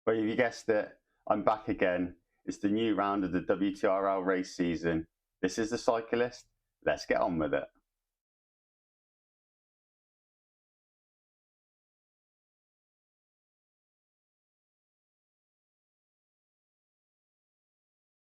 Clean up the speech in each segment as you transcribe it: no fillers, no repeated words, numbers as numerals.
Well, you guessed it, I'm back again. It's the new round of the WTRL race season. This is the Syco-list. Let's get on with it.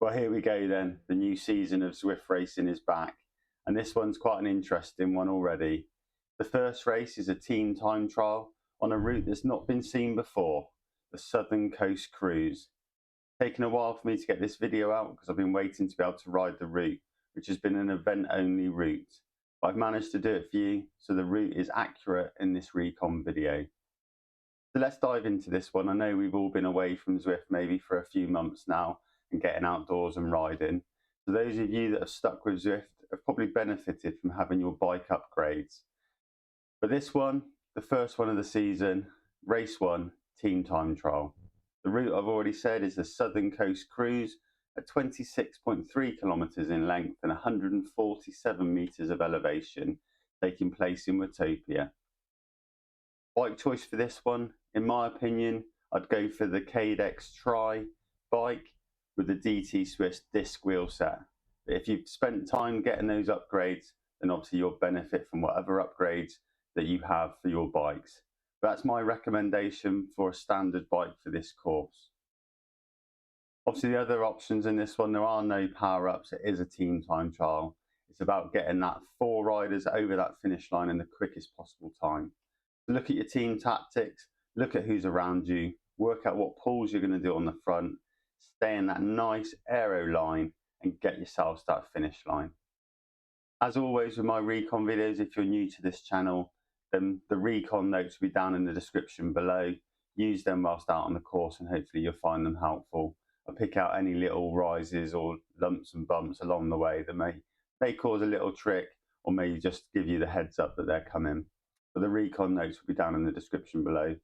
Well, here we go then. The new season of Zwift racing is back, and this one's quite an interesting one already. The first race is a team time trial on a route that's not been seen before, the Southern Coast Cruise. Taken a while for me to get this video out because I've been waiting to be able to ride the route, which has been an event-only route. But I've managed to do it for you, so the route is accurate in this recon video. So let's dive into this one. I know we've all been away from Zwift maybe for a few months now and getting outdoors and riding. So those of you that have stuck with Zwift have probably benefited from having your bike upgrades. But this one, the first one of the season, race 1, team time trial. The route I've already said is the Southern Coast Cruise at 26.3 kilometers in length and 147 meters of elevation, taking place in Watopia. Bike choice for this one, in my opinion, I'd go for the Cadex Tri bike with the DT Swift disc wheel set. If you've spent time getting those upgrades, then obviously you'll benefit from whatever upgrades that you have for your bikes. That's my recommendation for a standard bike for this course. Obviously the other options in this one, there are no power-ups. It is a team time trial. It's about getting that 4 riders over that finish line in the quickest possible time. So look at your team tactics, look at who's around you, work out what pulls you're going to do on the front, stay in that nice aero line and get yourselves to that finish line. As always with my recon videos, if you're new to this channel, then the recon notes will be down in the description below. Use them whilst out on the course and hopefully you'll find them helpful. I'll pick out any little rises or lumps and bumps along the way that may cause a little trick or may just give you the heads up that they're coming. But the recon notes will be down in the description below.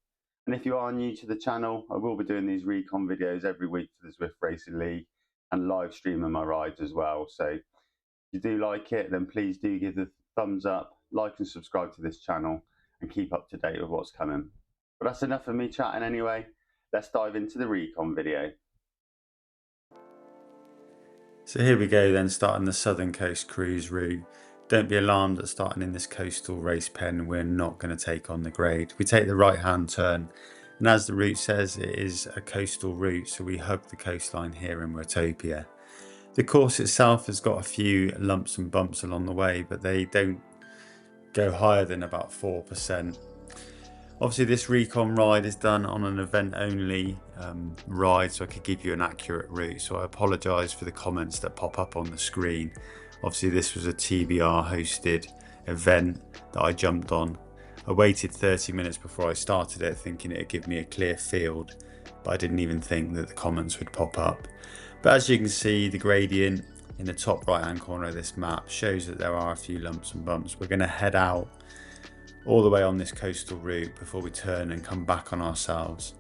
And if you are new to the channel, I will be doing these recon videos every week for the Zwift Racing League and live streaming my rides as well. So if you do like it, then please do give the thumbs up, like and subscribe to this channel and keep up to date with what's coming. But that's enough of me chatting anyway. Let's dive into the recon video. So here we go then, starting the Southern Coast Cruise route. Don't be alarmed at starting in this coastal race pen, we're not going to take on the grade. We take the right hand turn, and as the route says, it is a coastal route, so we hug the coastline here in Watopia. The course itself has got a few lumps and bumps along the way, but they don't go higher than about 4%. Obviously this recon ride is done on an event only ride, so I could give you an accurate route, so I apologise for the comments that pop up on the screen. Obviously this was a TBR hosted event that I jumped on. I waited 30 minutes before I started it thinking it would give me a clear field, but I didn't even think that the comments would pop up. But as you can see, the gradient in the top right hand corner of this map shows that there are a few lumps and bumps. We're going to head out all the way on this coastal route before we turn and come back on ourselves.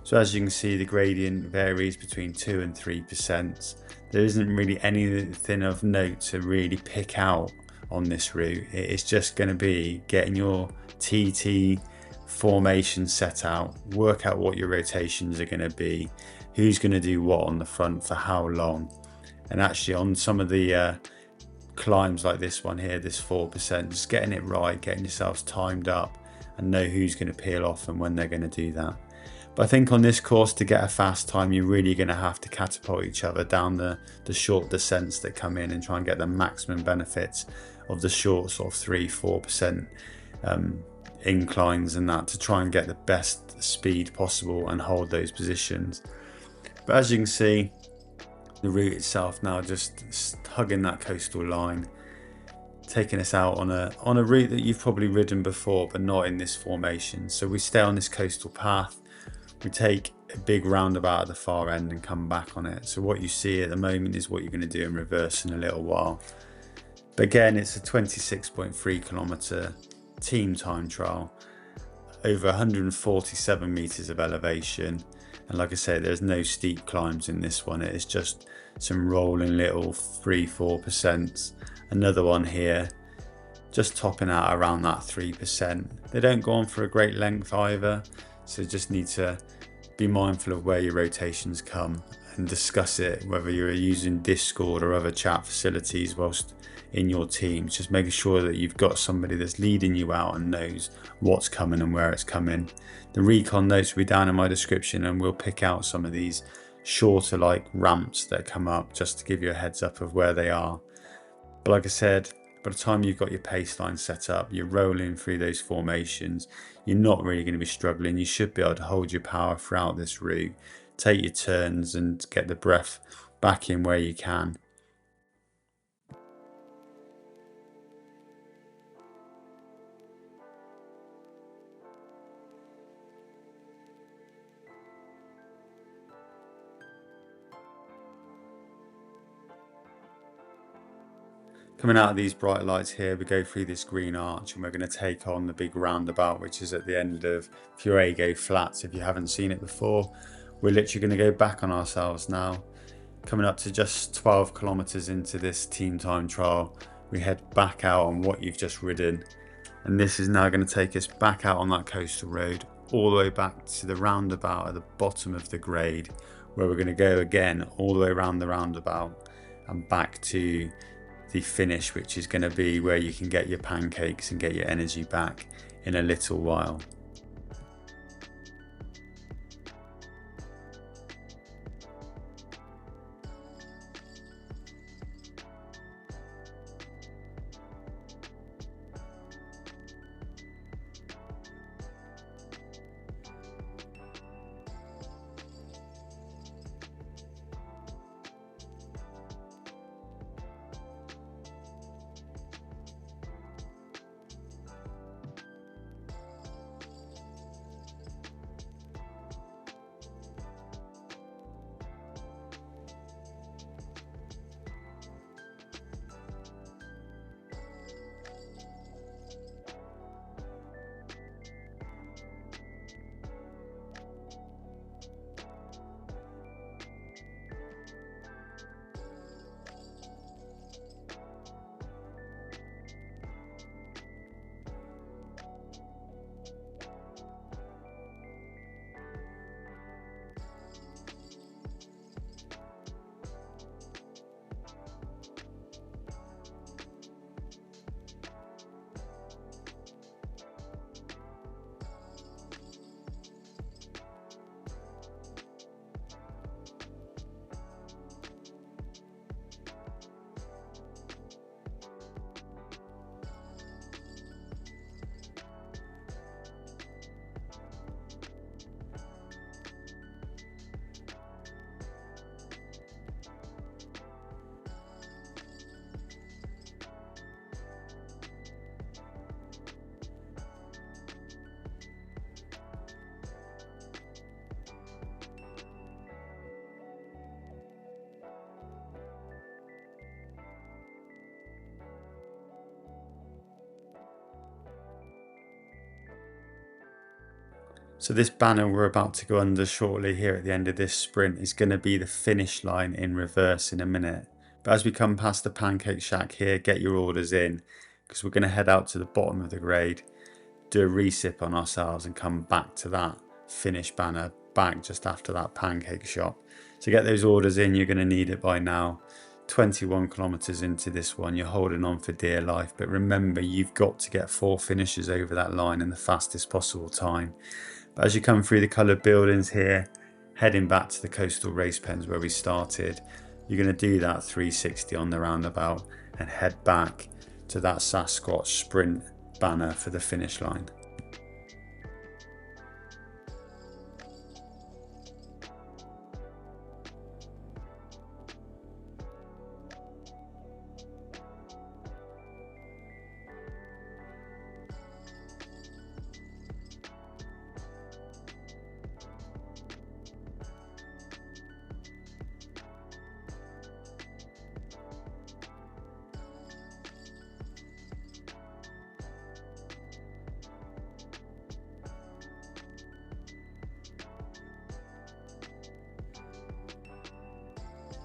So as you can see, the gradient varies between 2 and 3%. There isn't really anything of note to really pick out on this route. It is just going to be getting your TT formation set out, work out what your rotations are going to be, who's going to do what on the front for how long. And actually on some of the climbs like this one here, this 4%, just getting it right, getting yourselves timed up and know who's going to peel off and when they're going to do that. But I think on this course, to get a fast time, you're really going to have to catapult each other down the short descents that come in and try and get the maximum benefits of the short sort of 3-4% inclines and that, to try and get the best speed possible and hold those positions. But as you can see, the route itself now just hugging that coastal line, taking us out on a route that you've probably ridden before but not in this formation. So we stay on this coastal path, we take a big roundabout at the far end and come back on it. So what you see at the moment is what you're going to do in reverse in a little while. But again, it's a 26.3 kilometer team time trial, over 147 meters of elevation. And like I say, there's no steep climbs in this one. It is just some rolling little 3-4%. Another one here, just topping out around that 3%. They don't go on for a great length either, so just need to be mindful of where your rotations come and discuss it, whether you're using Discord or other chat facilities whilst in your teams. Just making sure that you've got somebody that's leading you out and knows what's coming and where it's coming. The recon notes will be down in my description, and we'll pick out some of these shorter like ramps that come up just to give you a heads up of where they are. But like I said, by the time you've got your pace line set up, you're rolling through those formations, you're not really going to be struggling. You should be able to hold your power throughout this route, take your turns and get the breath back in where you can. Coming out of these bright lights here, we go through this green arch and we're going to take on the big roundabout, which is at the end of Fuego Flats. If you haven't seen it before, we're literally going to go back on ourselves now. Coming up to just 12 kilometers into this team time trial, we head back out on what you've just ridden. And this is now going to take us back out on that coastal road, all the way back to the roundabout at the bottom of the grade, where we're going to go again all the way around the roundabout and back to the finish, which is going to be where you can get your pancakes and get your energy back in a little while. So this banner we're about to go under shortly here at the end of this sprint is going to be the finish line in reverse in a minute. But as we come past the pancake shack here, get your orders in, because we're going to head out to the bottom of the grade, do a resip on ourselves and come back to that finish banner back just after that pancake shop. So get those orders in, you're going to need it by now. 21 kilometers into this one, you're holding on for dear life, but remember you've got to get 4 finishes over that line in the fastest possible time. But as you come through the coloured buildings here, heading back to the coastal race pens where we started, you're going to do that 360 on the roundabout and head back to that Sasquatch sprint banner for the finish line.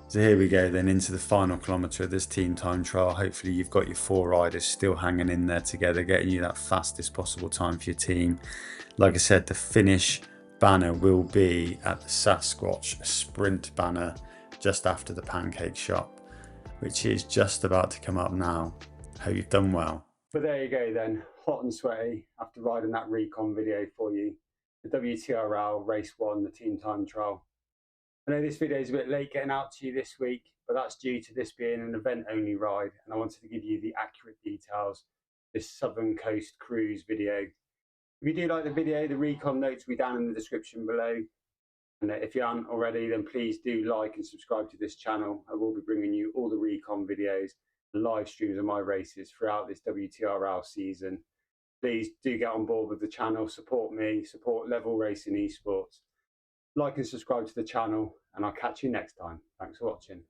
So here we go then into the final kilometre of this team time trial. Hopefully you've got your 4 riders still hanging in there together, getting you that fastest possible time for your team. Like I said, the finish banner will be at the Sasquatch Sprint banner just after the Pancake Shop, which is just about to come up now. Hope you've done well. But there you go then, hot and sweaty after riding that recon video for you. The WTRL Race 1, the team time trial. I know this video is a bit late getting out to you this week, but that's due to this being an event-only ride, and I wanted to give you the accurate details of this Southern Coast Cruise video. If you do like the video, the recon notes will be down in the description below. And if you aren't already, then please do like and subscribe to this channel. I will be bringing you all the recon videos and live streams of my races throughout this WTRL season. Please do get on board with the channel, support me, support Level Racing Esports. Like and subscribe to the channel, and I'll catch you next time. Thanks for watching.